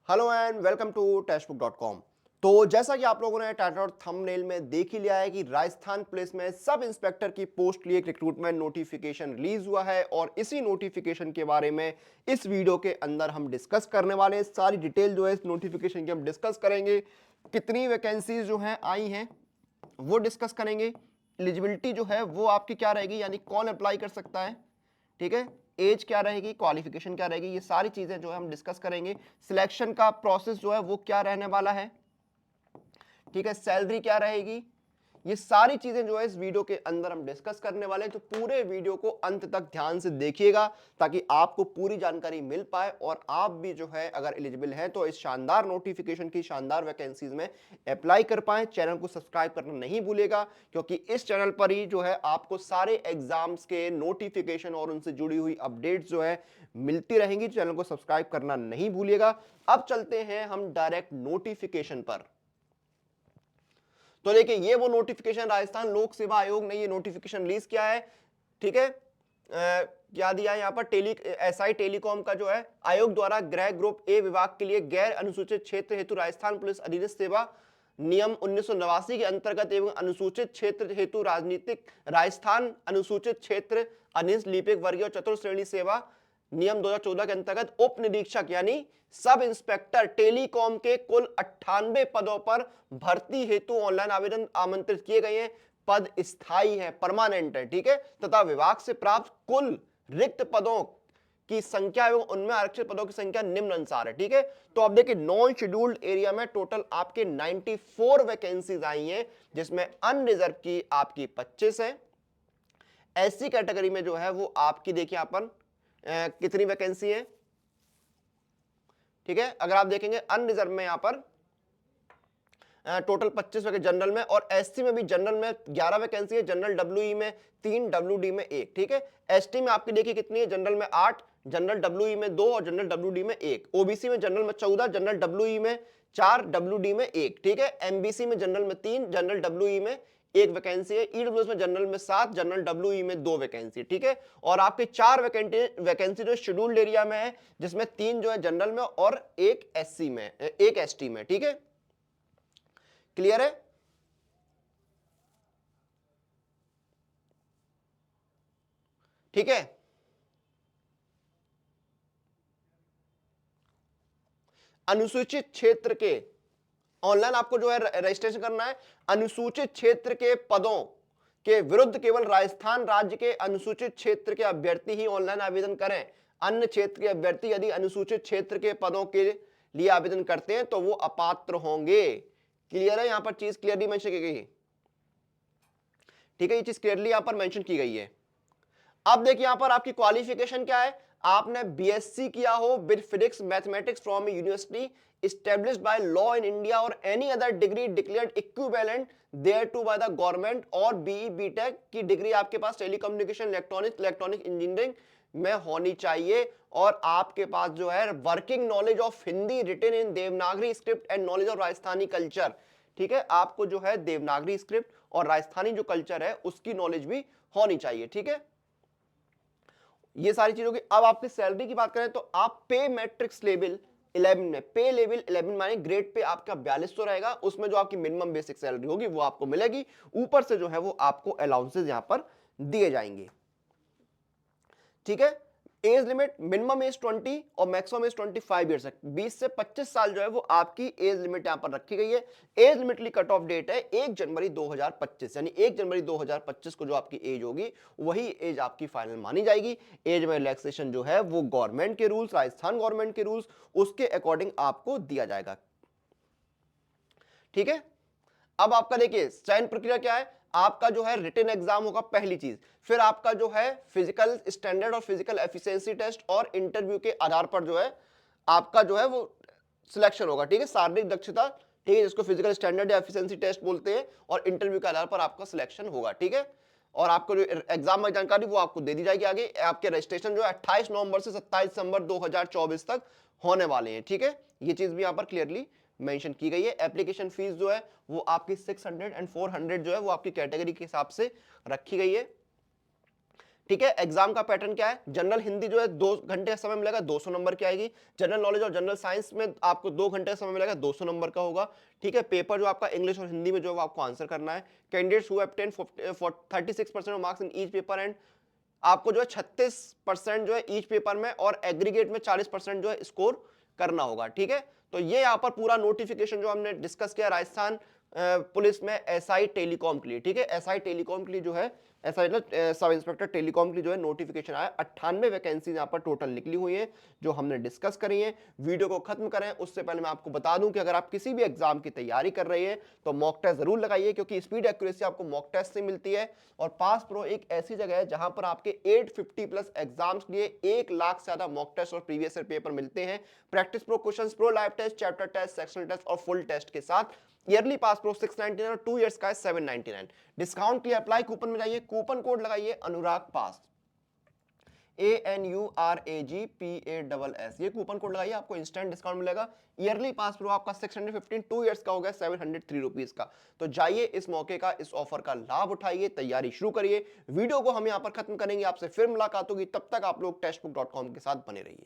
Hello and welcome to Testbook dot com. तो जैसा कि आप लोगों ने टाइटल और थंबनेल में देख ही लिया है कि राजस्थान पुलिस में सब इंस्पेक्टर की पोस्ट के लिए एक रिक्रूटमेंट नोटिफिकेशन रिलीज हुआ है और इसी नोटिफिकेशन के बारे में इस वीडियो के अंदर हम डिस्कस करने वाले हैं। सारी डिटेल जो है इस नोटिफिकेशन की हम डिस्कस करेंगे। कितनी वैकेंसीज जो हैं आई हैं वो डिस्कस करेंगे। एलिजिबिलिटी जो है वो आपकी क्या रहेगी, यानी कौन अप्लाई कर सकता है, ठीक है। एज क्या रहेगी, क्वालिफिकेशन क्या रहेगी, ये सारी चीजें जो है हम डिस्कस करेंगे। सिलेक्शन का प्रोसेस जो है वो क्या रहने वाला है, ठीक है। सैलरी क्या रहेगी, ये सारी चीजें जो है इस वीडियो के अंदर हम डिस्कस करने वाले हैं। तो पूरे वीडियो को अंत तक ध्यान से देखिएगा ताकि आपको पूरी जानकारी मिल पाए और आप भी जो है अगर एलिजिबल हैं तो इस शानदार नोटिफिकेशन की शानदार वैकेंसीज में अप्लाई कर पाए। चैनल को सब्सक्राइब करना नहीं भूलेगा क्योंकि इस चैनल पर ही जो है आपको सारे एग्जाम्स के नोटिफिकेशन और उनसे जुड़ी हुई अपडेट्स जो है मिलती रहेंगी। चैनल को सब्सक्राइब करना नहीं भूलिएगा। अब चलते हैं हम डायरेक्ट नोटिफिकेशन पर। तो देखिए ये वो नोटिफिकेशन राजस्थान लोक सेवा आयोग ने ये नोटिफिकेशन रिलीज किया है, ठीक है। क्या दिया है यहाँ पर, एसआई टेलीकॉम का जो है आयोग द्वारा गृह ग्रुप ए विभाग के लिए गैर अनुसूचित क्षेत्र हेतु राजस्थान पुलिस अधीनस्थ सेवा नियम 1989 के अंतर्गत एवं अनुसूचित क्षेत्र हेतु राजनीतिक राजस्थान अनुसूचित क्षेत्र अधीनस्थ लिपिक वर्गीय और चतुर्थ श्रेणी सेवा नियम 2014 के अंतर्गत उप निरीक्षक यानी सब इंस्पेक्टर टेलीकॉम के कुल 98 पदों पर भर्ती हेतु ऑनलाइन आवेदन आमंत्रित किए गए हैं। पद स्थायी है, परमानेंट है, ठीक है। तथा विभाग से प्राप्त कुल रिक्त पदों की संख्या एवं उनमें आरक्षित पदों की संख्या निम्न अनुसार है, ठीक है। तो अब देखिए नॉन शेड्यूल्ड एरिया में टोटल आपके 94 वैकेंसीज आई हैं जिसमें अनरिजर्व की आपकी 25 है। एससी कैटेगरी में जो है वो आपकी देखिए यहां पर कितनी वैकेंसी है, ठीक है। अगर आप देखेंगे अनरिजर्व में यहां पर टोटल 25 वैकेंसी जनरल में, और एससी में भी जनरल में 11 वैकेंसी है, जनरल डब्ल्यूई में 3, डब्ल्यूडी में 1, ठीक है। एसटी में आपकी देखिए कितनी है, जनरल में 8, जनरल डब्ल्यूई में 2 और जनरल डब्ल्यूडी में 1। ओबीसी में जनरल में 14, जनरल डब्ल्यूई में 4, डब्ल्यूडी में 1, ठीक है। एमबीसी में जनरल में 3, जनरल डब्ल्यूई में 1 वैकेंसी है। ईडब्ल्यूएस में जनरल में 7, जनरल डब्ल्यूई में 2 वैकेंसी, ठीक है। और आपके 4 वैकेंसी जो शेड्यूल्ड एरिया में है जिसमें 3 जो है जनरल में और 1 एससी में, 1 एसटी में, ठीक है। क्लियर है। ठीक है। अनुसूचित क्षेत्र के ऑनलाइन आपको जो है रजिस्ट्रेशन करना है। अनुसूचित क्षेत्र के पदों के विरुद्ध केवल राजस्थान राज्य के अनुसूचित क्षेत्र के अभ्यर्थी ही ऑनलाइन आवेदन करें। अन्य क्षेत्र के अभ्यर्थी यदि अनुसूचित क्षेत्र के पदों के लिए आवेदन करते हैं तो वो अपात्र होंगे। क्लियर है, यहां पर चीज क्लियरली मेंशन की गई है, ठीक है। ये चीज क्लियरली यहां पर मेंशन की गई है। अब देखिए यहां पर आपकी क्वालिफिकेशन क्या है। आपने बीएससी किया हो with physics mathematics from university established by law in India or any other degree declared equivalent thereto by the government, और बीई बीटेक की डिग्री आपके पास टेलीकम्युनिकेशन इलेक्ट्रॉनिक इंजीनियरिंग में होनी चाहिए। और आपके पास जो है working knowledge of Hindi written in Devanagari script and knowledge of Rajasthani culture, ठीक है। आपको जो है देवनागरी स्क्रिप्ट और राजस्थानी जो कल्चर है उसकी नॉलेज भी होनी चाहिए, ठीक है। ये सारी चीजों की। अब आपकी सैलरी की बात करें तो आप पे मैट्रिक्स लेवल 11 में, पे लेवल 11 माने ग्रेड पे आपका 4200 रहेगा। उसमें जो आपकी मिनिमम बेसिक सैलरी होगी वो आपको मिलेगी। ऊपर से जो है वो आपको अलाउंसेस यहां पर दिए जाएंगे, ठीक है। एज लिमिट मिनिमम एज 20 और मैक्सिमम एज 25 ईयर्स है। 20 से 25 साल जो है वो आपकी एज लिमिट यहां पर रखी गई है। एज लिमिट की कट ऑफ डेट है 1 जनवरी 2025, यानी 1 जनवरी 2025 को जो आपकी एज होगी वही एज आपकी फाइनल मानी जाएगी। एज में रिलैक्सेशन जो है वो गवर्नमेंट के रूल्स, राजस्थान गवर्नमेंट के रूल्स, उसके अकॉर्डिंग आपको दिया जाएगा, ठीक है। अब आपका देखिए चयन प्रक्रिया क्या है। आपका जो है रिटन एग्जाम होगा पहली चीज, फिर आपका जो है फिजिकल स्टैंडर्ड और फिजिकल एफिशिएंसी टेस्ट और इंटरव्यू के आधार पर जो है आपका जो है वो सिलेक्शन होगा, ठीक है। शारीरिक दक्षता, ठीक है, जिसको फिजिकल स्टैंडर्ड या एफिशिएंसी टेस्ट बोलते हैं, और इंटरव्यू के आधार पर आपका सिलेक्शन होगा, ठीक है। और आपको जो एग्जाम की जानकारी वो आपको दे दी जाएगी आगे। आपके रजिस्ट्रेशन जो है 28 नवंबर से 27 दिसंबर 2024 तक होने वाले हैं, ठीक है। ये चीज भी यहां पर क्लियरली मेंशन की गई है। एप्लीकेशन फीस जो है वो आपकी 600 एंड 400 जो है वो आपकी कैटेगरी के हिसाब से रखी गई है, ठीक है। एग्जाम का पैटर्न क्या है, जनरल हिंदी जो है 2 घंटे का समय मिलेगा, 200 नंबर की आएगी। जनरल नॉलेज और जनरल साइंस में आपको 2 घंटे का समय मिलेगा, 200 नंबर का होगा। ठीक है। पेपर जो आपका इंग्लिश और हिंदी में जो है आपको आंसर करना है। Candidates who obtain 36% marks in each paper and आपको जो है 36% जो है ईच पेपर में और एग्रीगेट में 40% जो है स्कोर करना होगा। ठीक है। तो ये यहाँ पर पूरा नोटिफिकेशन जो हमने डिस्कस किया राजस्थान पुलिस में एसआई टेलीकॉम के लिए। ठीक है। एसआई टेलीकॉम के लिए जो है ऐसा सब इंस्पेक्टर टेलीकॉम की जो है नोटिफिकेशन आया। 98 वैकेंसी यहाँ पर टोटल निकली हुई है जो हमने डिस्कस करी है। वीडियो को खत्म करें उससे पहले मैं आपको बता दूं कि अगर आप किसी भी एग्जाम की तैयारी कर रही है तो मॉक टेस्ट जरूर लगाइए, क्योंकि स्पीड एक्यूरेसी आपको मॉक टेस्ट से मिलती है। और पास प्रो एक ऐसी जगह है जहां पर आपके 850 प्लस एग्जाम्स के लिए 1 लाख से ज्यादा मॉक टेस्ट और प्रीवियस ईयर पेपर मिलते हैं। Practice pro, question pro, live test, chapter test, sectional test और फुल टेस्ट के साथ। ईयरली पास प्रो 699 और 2 इयर्स का है 799। डिस्काउंट के लिए अप्लाई कूपन में जाइए, कूपन कोड लगाइए अनुराग पास, ANURAGPASS, ये कूपन कोड लगाइए, आपको इंस्टेंट डिस्काउंट मिलेगा। ईयरली पास प्रो आपका 615, 2 इयर्स का हो गया 703 रुपीज का। तो जाइए इस मौके का, इस ऑफर का लाभ उठाइए, तैयारी शुरू करिए। वीडियो को हम यहाँ पर खत्म करेंगे, आपसे फिर मुलाकात होगी, तब तक आप लोग टेस्टबुक.com के साथ बने रहिए।